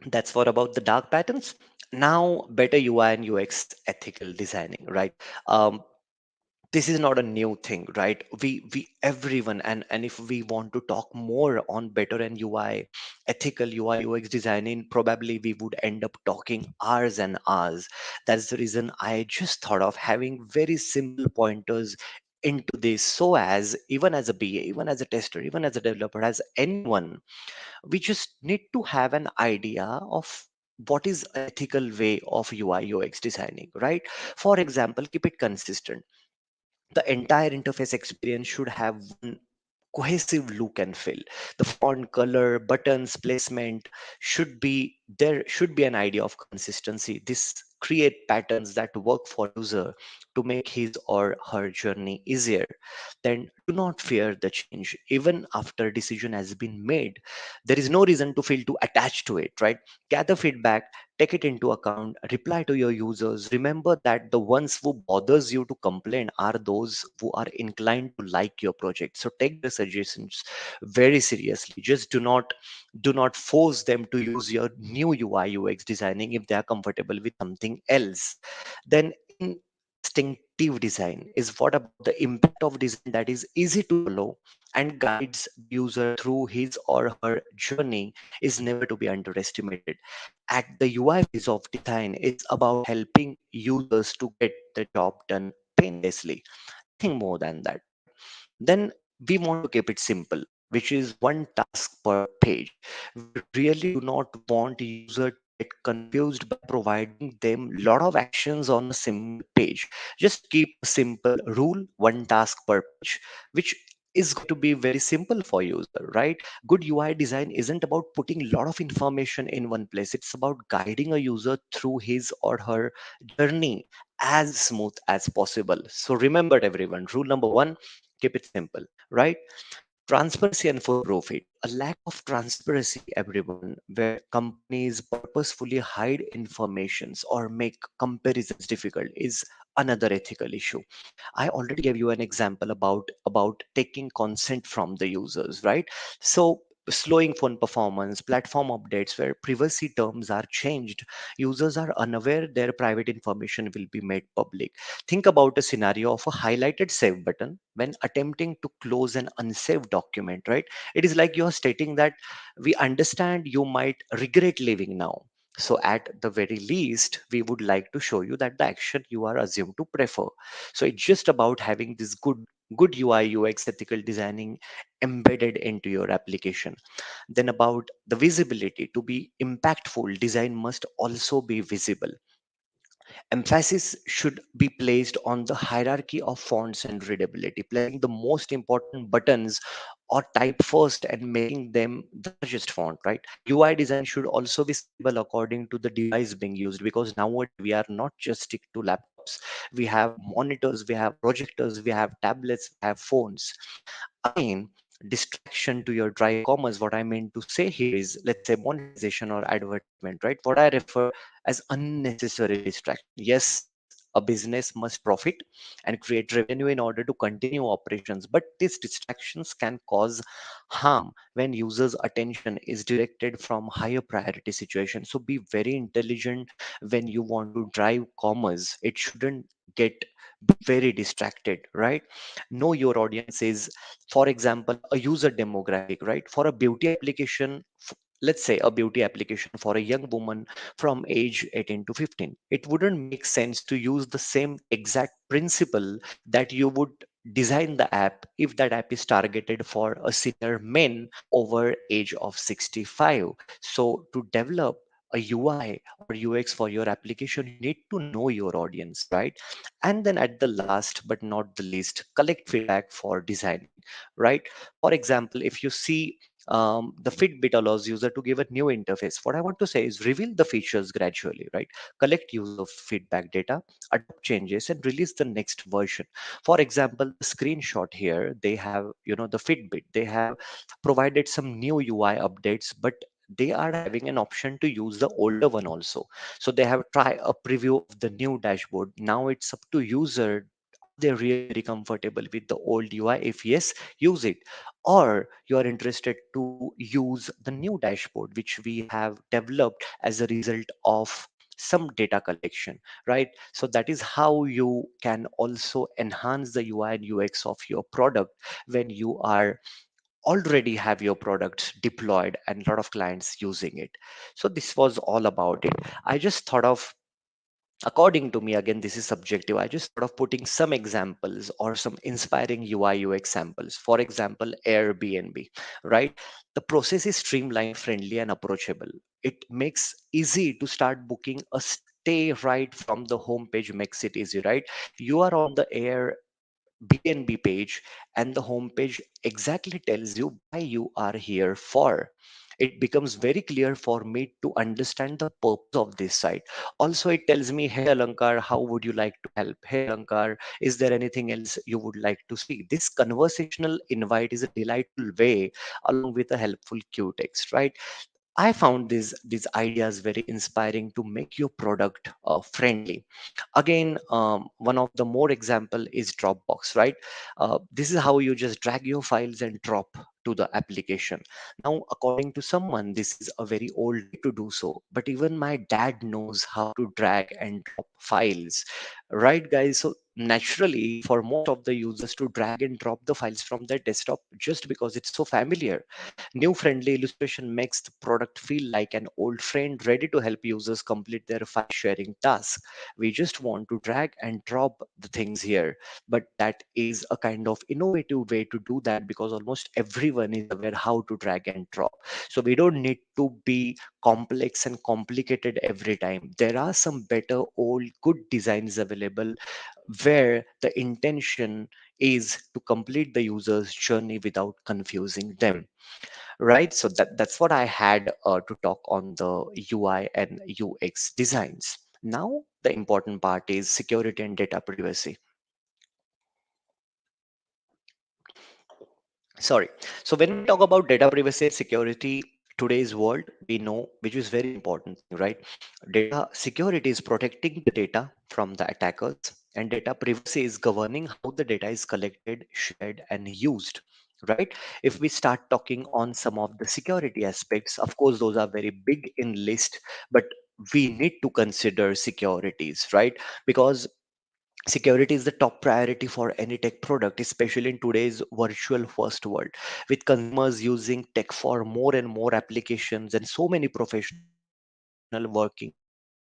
That's what about the dark patterns. Now, better UI and UX ethical designing, right? Um, this is not a new thing, right? We everyone, and if we want to talk more on better and UI ethical UI UX designing, probably we would end up talking hours and hours. That's the reason I just thought of having very simple pointers into this, so as even as a BA, even as a tester, even as a developer, as anyone, we just need to have an idea of what is an ethical way of UI UX designing, right? For example, keep it consistent. The entire interface experience should have one cohesive look and feel. The font color, buttons placement should be there, should be an idea of consistency. This create patterns that work for user to make his or her journey easier. Then do not fear the change even after decision has been made. There is no reason to feel too attached to it, right? Gather feedback, take it into account, reply to your users. Remember that the ones who bothers you to complain are those who are inclined to like your project. So take the suggestions very seriously. Just do not force them to use your new UI UX designing if they are comfortable with something else. Then instinctive design is what about the impact of design that is easy to follow and guides the user through his or her journey is never to be underestimated. At the UI phase of design, it's about helping users to get the job done painlessly. Nothing more than that, right? Then we want to keep it simple, which is one task per page. We really do not want user to get confused by providing them lot of actions on a single page. Just keep a simple rule, one task per page, which is going to be very simple for user, right? Good UI design isn't about putting a lot of information in one place. It's about guiding a user through his or her journey as smooth as possible. So remember everyone, rule number one, keep it simple, right? Transparency and full profit. A lack of transparency, everyone, where companies purposefully hide informations or make comparisons difficult, is another ethical issue. I already gave you an example about taking consent from the users, right? So slowing phone performance, platform updates where privacy terms are changed, users are unaware their private information will be made public. Think about a scenario of a highlighted save button when attempting to close an unsaved document, right? It is like you're stating that we understand you might regret leaving now. So at the very least, we would like to show you that the action you are assumed to prefer. So it's just about having this good UI UX ethical designing embedded into your application. Then about the visibility, to be impactful, design must also be visible. Emphasis should be placed on the hierarchy of fonts and readability, placing the most important buttons or type first and making them the largest font, right? UI design should also be scalable according to the device being used, because nowadays we are not just stick to laptops. We have monitors, we have projectors, we have tablets, we have phones. Again, distraction to your dry commerce. What I mean to say here is, let's say, monetization or advertisement, right? What I refer as unnecessary distraction. Yes, a business must profit and create revenue in order to continue operations, but these distractions can cause harm when users' attention is directed from higher priority situations. So be very intelligent when you want to drive commerce. It shouldn't get be very distracted, right? Know your audience is, for example, a user demographic, right? For a beauty application, let's say a beauty application for a young woman from age 18 to 15, it wouldn't make sense to use the same exact principle that you would design the app if that app is targeted for a senior men over age of 65. So to develop a UI or UX for your application, you need to know your audience, right? And then at the last but not the least, collect feedback for designing, right? For example, if you see The Fitbit allows user to give a new interface. What I want to say is reveal the features gradually, right? Collect user feedback data, adopt changes, and release the next version. For example, the screenshot here, they have, the Fitbit, they have provided some new UI updates, but they are having an option to use the older one also. So they have try a preview of the new dashboard. Now it's up to user. Are they really very comfortable with the old UI? If yes, use it. Or you are interested to use the new dashboard which we have developed as a result of some data collection, right? So that is how you can also enhance the UI and UX of your product when you are already have your products deployed and a lot of clients using it. So this was all about it. I just thought of, according to me, again this is subjective, I just thought of putting some examples or some inspiring UI UX samples. For example, Airbnb, right? The process is streamlined, friendly, and approachable. It makes easy to start booking a stay right from the homepage. Makes it easy, right? You are on the air BNB page, and the homepage exactly tells you why you are here for. It becomes very clear for me to understand the purpose of this site. Also, it tells me, hey Alankar, how would you like to help? Hey Alankar, is there anything else you would like to see? This conversational invite is a delightful way, along with a helpful cue text, right? I found these ideas very inspiring to make your product friendly. Again, one of the more example is Dropbox, right? This is how you just drag your files and drop to the application. Now, according to someone, this is a very old way to do so, but even my dad knows how to drag and drop files, right, guys? So naturally, for most of the users to drag and drop the files from their desktop just because it's so familiar. New friendly illustration makes the product feel like an old friend ready to help users complete their file sharing task. We just want to drag and drop the things here, but that is a kind of innovative way to do that because almost everyone is aware how to drag and drop. So we don't need to be complex and complicated every time. There are some better old good designs available where the intention is to complete the user's journey without confusing them, right? So that's what I had to talk on the UI and UX designs. Now the important part is security and data privacy. Sorry. So when we talk about data privacy and security, today's world, we know which is very important thing, right? Data security is protecting the data from the attackers, and data privacy is governing how the data is collected, shared, and used, right? If we start talking on some of the security aspects, of course those are very big in list, but we need to consider securities, right? Because security is the top priority for any tech product, especially in today's virtual first world. With consumers using tech for more and more applications and so many professional working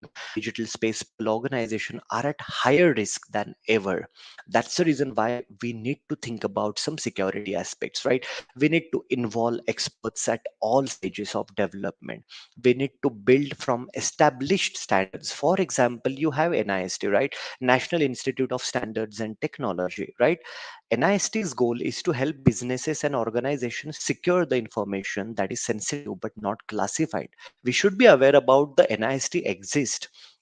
in digital space, people organization are at higher risk than ever. That's the reason why we need to think about some security aspects, right? We need to involve experts at all stages of development. We need to build from established standards. For example, you have NIST, right? National Institute of Standards and Technology, right? NIST's goal is to help businesses and organizations secure the information that is sensitive but not classified. We should be aware about the NIST exist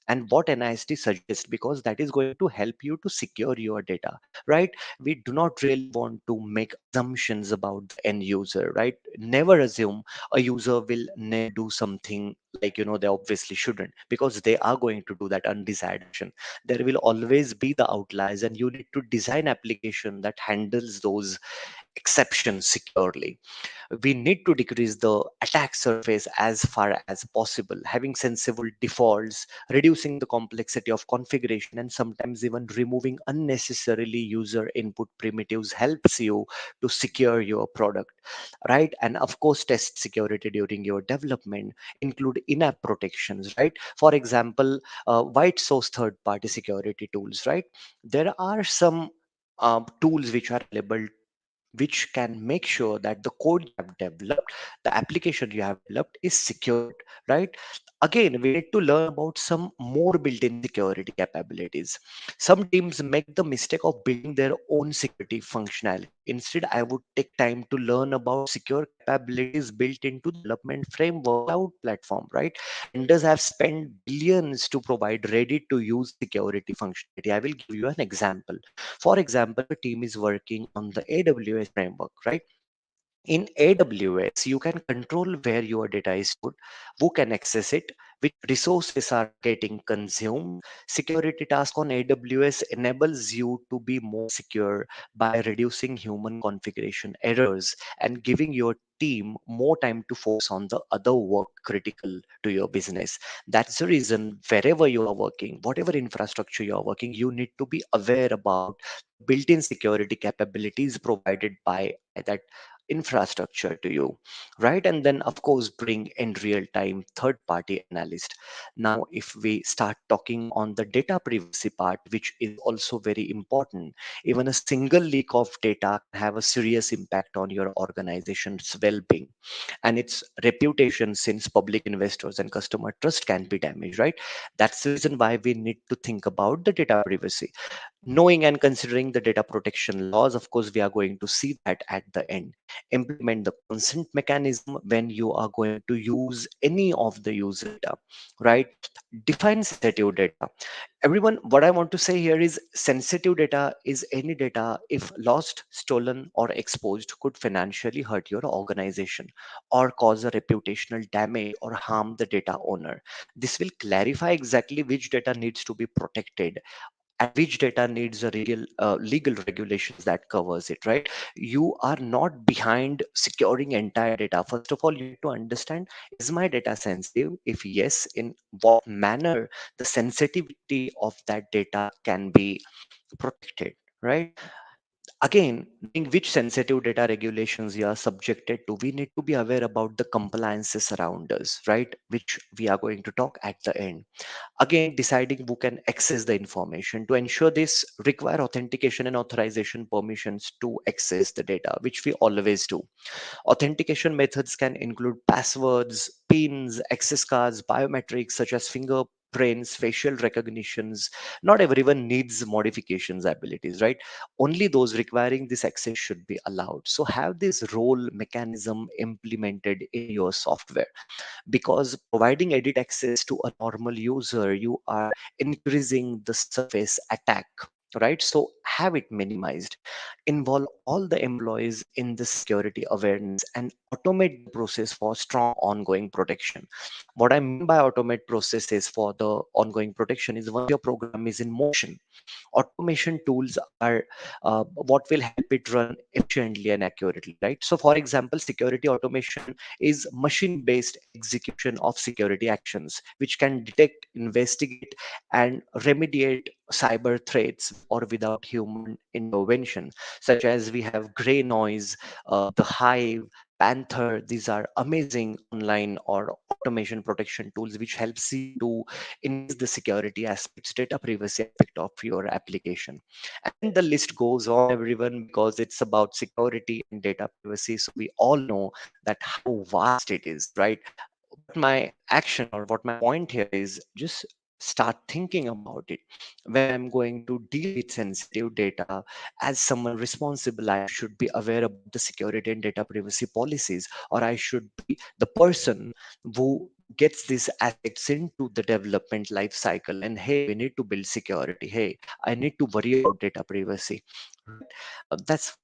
and what NIST suggests, because that is going to help you to secure your data, right? We do not really want to make assumptions about the end user, right? Never assume a user will never do something like, they obviously shouldn't, because they are going to do that undesired action. There will always be the outliers, and you need to design application that handles those exceptions securely. We need to decrease the attack surface as far as possible, having sensible defaults, reducing the complexity of configuration, and sometimes even removing unnecessarily user input primitives helps you to secure your product, right? And of course, test security during your development, include in-app protections, right? For example, white source third party security tools, right? There are some tools which are available which can make sure that the code you have developed, the application you have developed is secured, right? Again, we need to learn about some more built-in security capabilities. Some teams make the mistake of building their own security functionality. Instead, I would take time to learn about secure capabilities built into development framework cloud platform, right? Vendors have spent billions to provide ready to use security functionality. I will give you an example. For example, a team is working on the AWS framework, right? In AWS, you can control where your data is stored, who can access it, which resources are getting consumed. Security task on AWS enables you to be more secure by reducing human configuration errors and giving your team more time to focus on the other work critical to your business. That's the reason wherever you are working, whatever infrastructure you are working, you need to be aware about built-in security capabilities provided by that infrastructure to you, right? And then of course bring in real time third party analyst. Now if we start talking on the data privacy part, which is also very important, even a single leak of data can have a serious impact on your organization's well-being and its reputation, since public investors and customer trust can be damaged, right? That's the reason why we need to think about the data privacy. Knowing and considering the data protection laws, of course we are going to see that at the end. Implement the consent mechanism when you are going to use any of the user data, right? Define sensitive data. Everyone, what I want to say here is sensitive data is any data if lost, stolen, or exposed could financially hurt your organization or cause a reputational damage or harm the data owner. This will clarify exactly which data needs to be protected and which data needs a legal regulations that covers it, right? You are not behind securing entire data. First of all, you need to understand, is my data sensitive? If yes, in what manner the sensitivity of that data can be protected, right? Again, knowing which sensitive data regulations you are subjected to, we need to be aware about the compliances around us, right? Which we are going to talk at the end. Again, deciding who can access the information. To ensure this, require authentication and authorization permissions to access the data, which we always do. Authentication methods can include passwords, pins, access cards, biometrics such as fingerprints, facial recognitions. Not everyone needs modifications abilities, right? Only those requiring this access should be allowed. So have this role mechanism implemented in your software, because providing edit access to a normal user, you are increasing the surface attack, right? So have it minimized. Involve all the employees in the security awareness and automate the process for strong ongoing protection. What I mean by automate processes for the ongoing protection is once your program is in motion, automation tools are what will help it run efficiently and accurately, right? So for example, security automation is machine based execution of security actions which can detect, investigate, and remediate cyber threats or without human intervention, such as we have gray noise, the hive, panther. These are amazing online or automation protection tools which helps you to increase the security aspects, data privacy aspect of your application. And the list goes on, everyone, because it's about security and data privacy. So we all know that how vast it is, right? But my action or what my point here is just start thinking about it. When I'm going to deal with sensitive data, as someone responsible, I should be aware about the security and data privacy policies, or I should be the person who gets these assets into the development life cycle. And hey, we need to build security. Hey, I need to worry about data privacy, right? That's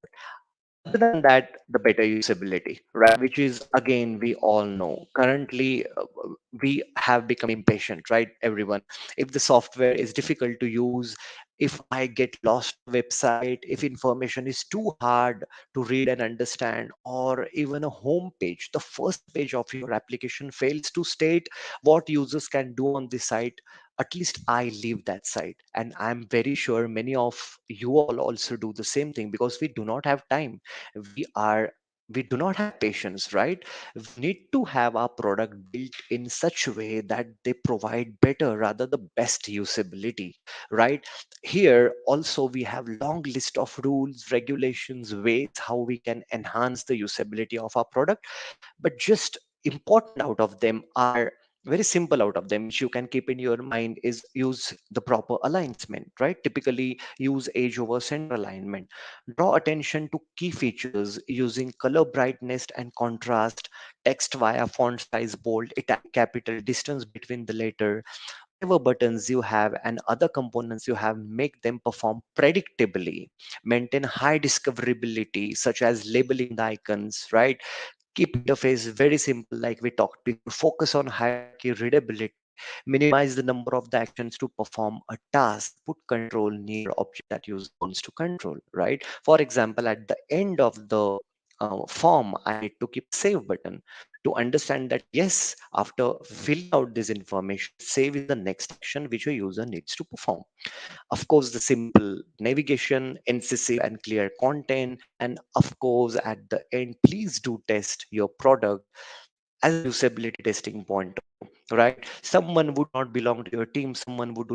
other than that, the better usability, right? Which is again, we all know currently we have become impatient, right? Everyone, if the software is difficult to use, if I get lost website, if information is too hard to read and understand, or even a home page, the first page of your application fails to state what users can do on the site, at least I leave that site. And I'm very sure many of you all also do the same thing, because we do not have time. We are we do not have patience, right? We need to have our product built in such a way that they provide better, rather the best usability, right? Here also we have long list of rules, regulations, ways how we can enhance the usability of our product. But just important out of them are very simple out of them, which you can keep in your mind, is use the proper alignment, right? Typically use edge over center alignment. Draw attention to key features using color brightness and contrast, text via font size, bold, italic, capital, distance between the letter, whatever buttons you have and other components you have, make them perform predictably. Maintain high discoverability, such as labeling the icons, right? Keep interface very simple, like we talked before. Focus on hierarchy readability. Minimize the number of the actions to perform a task. Put control near object that user wants to control, right? For example, at the end of the form, I need to keep save button to understand that yes, after filling out this information, save is the next action which a user needs to perform. Of course, the simple navigation, incisive and clear content, and of course, at the end, please do test your product as a usability testing point of view, right? Someone would not belong to your team, someone would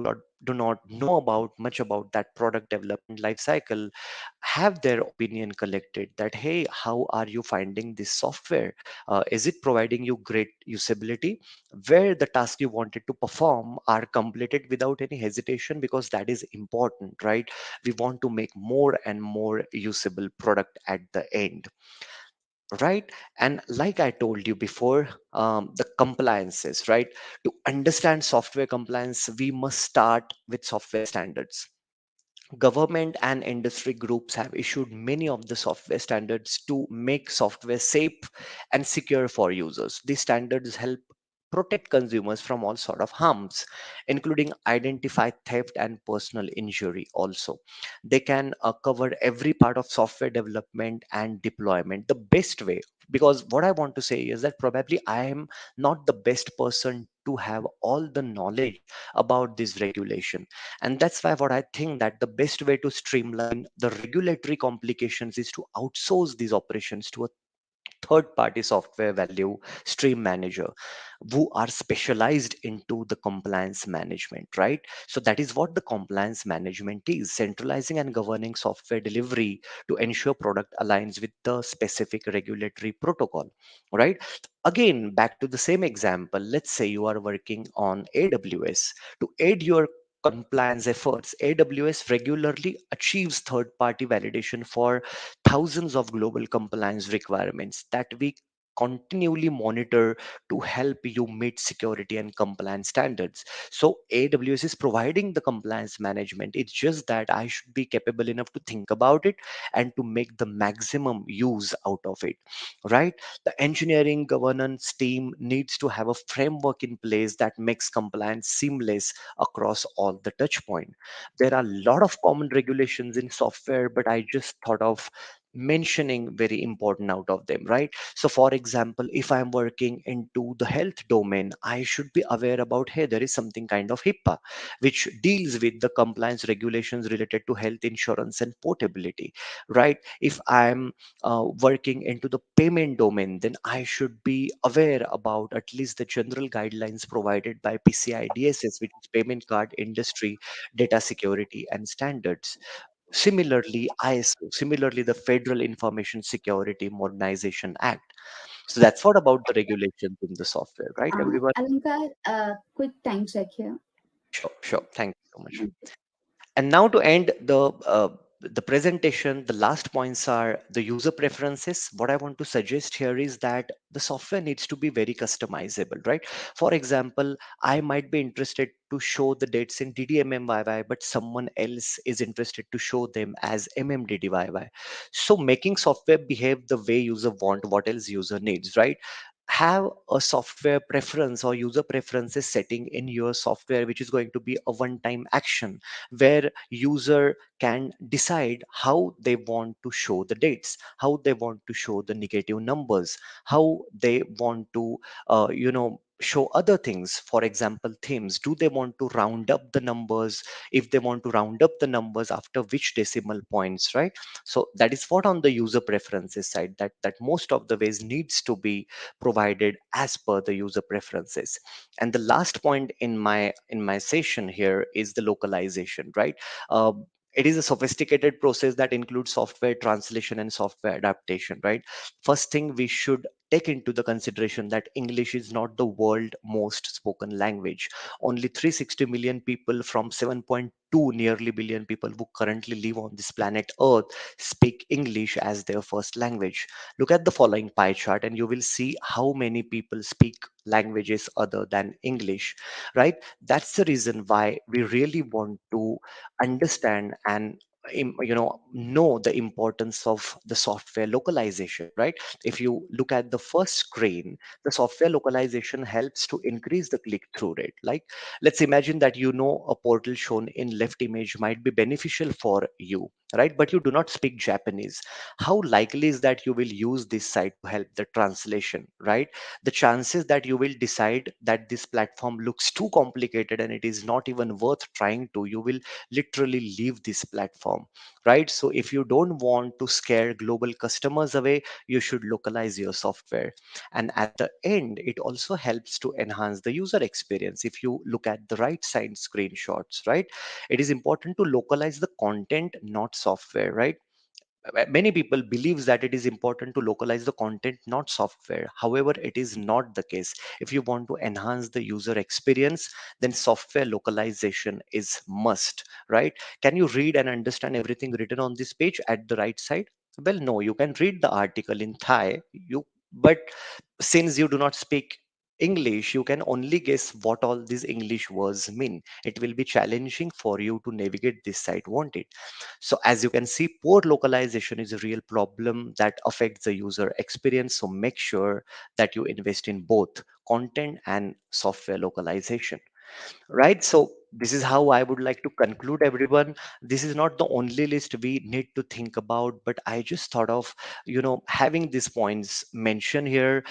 do not know about much about that product development life cycle, have their opinion collected that, hey, how are you finding this software? Is it providing you great usability? Where the task you wanted to perform are completed without any hesitation, because that is important, right? We want to make more and more usable product at the end, right? And like I told you before, the compliances, right? To understand software compliance, we must start with software standards. Government and industry groups have issued many of the software standards to make software safe and secure for users. These standards help protect consumers from all sort of harms, including identify theft and personal injury also. They can cover every part of software development and deployment the best way. Because what I want to say is that probably I am not the best person to have all the knowledge about this regulation, and that's why what I think that the best way to streamline the regulatory complications is to outsource these operations to a third party software value stream manager who are specialized into the compliance management, right? So that is what the compliance management is: centralizing and governing software delivery to ensure product aligns with the specific regulatory protocol, right? Again, back to the same example, let's say you are working on AWS. To aid your compliance efforts, AWS regularly achieves third party validation for thousands of global compliance requirements that we continually monitor to help you meet security and compliance standards. So AWS is providing the compliance management. It's just that I should be capable enough to think about it and to make the maximum use out of it, right? The engineering governance team needs to have a framework in place that makes compliance seamless across all the touch point. There are a lot of common regulations in software, but I just thought of mentioning very important out of them, right? So for example, if I'm working into the health domain, I should be aware about, hey, there is something kind of HIPAA which deals with the compliance regulations related to health insurance and portability, right? If I'm working into the payment domain, then I should be aware about at least the general guidelines provided by PCI DSS, which is payment card industry data security and standards. Similarly, ISO, similarly, the Federal Information Security Modernization Act. So that's what about the regulations in the software, right, everyone? Alankar, quick time check here. Sure, sure. Thank you so much. And now to end the presentation, the last points are the user preferences. What I want to suggest here is that the software needs to be very customizable, right? For example, I might be interested to show the dates in DDMMYY, but someone else is interested to show them as MMDDYY. So making software behave the way user want, what else user needs, right? Have a software preference or user preferences setting in your software, which is going to be a one-time action where user can decide how they want to show the dates, how they want to show the negative numbers, how they want to show other things. For example, themes, do they want to round up the numbers? If they want to round up the numbers, after which decimal points, right? So that is what on the user preferences side, that most of the ways needs to be provided as per the user preferences. And the last point in my session here is the localization, right? It is a sophisticated process that includes software translation and software adaptation, right? First thing we should take into the consideration that English is not the world most spoken language. Only 360 million people from 7.2 nearly billion people who currently live on this planet Earth speak English as their first language. Look at the following pie chart and you will see how many people speak languages other than English, right? That's the reason why we really want to understand and know the importance of the software localization, right? If you look at the first screen, the software localization helps to increase the click through rate. Like, let's imagine that a portal shown in left image might be beneficial for you, right? But you do not speak Japanese. How likely is that you will use this site to help the translation, right? The chances that you will decide that this platform looks too complicated and it is not even worth trying to, you will literally leave this platform, right? So if you don't want to scare global customers away, you should localize your software. And at the end, it also helps to enhance the user experience. If you look at the right side screenshots, right, it is important to localize the content, not software, right? Many people believes that it is important to localize the content, not software. However, it is not the case. If you want to enhance the user experience, then software localization is must, right? Can you read and understand everything written on this page at the right side? Well, no, you can read the article in Thai, but since you do not speak English, you can only guess what all these English words mean. It will be challenging for you to navigate this site, won't it? So as you can see, poor localization is a real problem that affects the user experience. So make sure that you invest in both content and software localization, right? So this is how I would like to conclude, everyone. This is not the only list we need to think about, but I just thought of having these points mentioned here.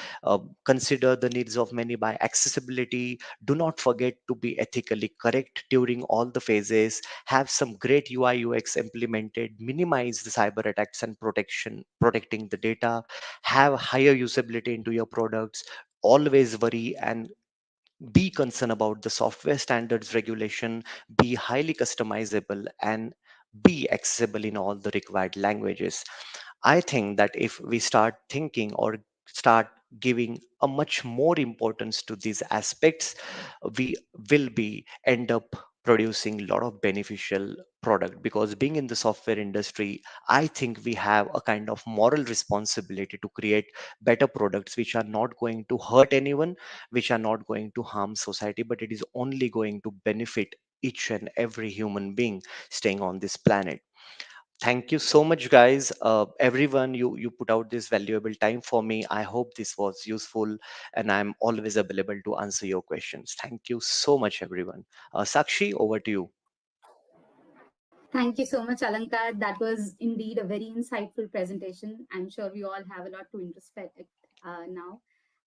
Consider the needs of many by accessibility. Do not forget to be ethically correct during all the phases. Have some great UI UX implemented. Minimize the cyber attacks and protecting the data. Have higher usability into your products. Always worry and be concerned about the software standards regulation, be highly customizable, and be accessible in all the required languages. I think that if we start thinking or start giving a much more importance to these aspects, we will be end up producing a lot of beneficial product. Because being in the software industry, I think we have a kind of moral responsibility to create better products which are not going to hurt anyone, which are not going to harm society, but it is only going to benefit each and every human being staying on this planet. Thank you so much, guys. Everyone, you put out this valuable time for me. I hope this was useful, and I'm always available to answer your questions. Thank you so much, everyone. Sakshi, over to you. Thank you so much, Alankar. That was indeed a very insightful presentation. I'm sure we all have a lot to introspect now.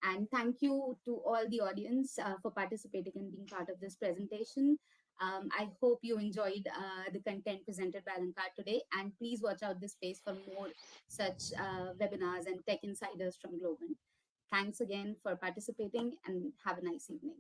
And thank you to all the audience for participating and being part of this presentation. I hope you enjoyed the content presented by Alankar today. And please watch out this space for more such webinars and tech insiders from Globant. Thanks again for participating and have a nice evening.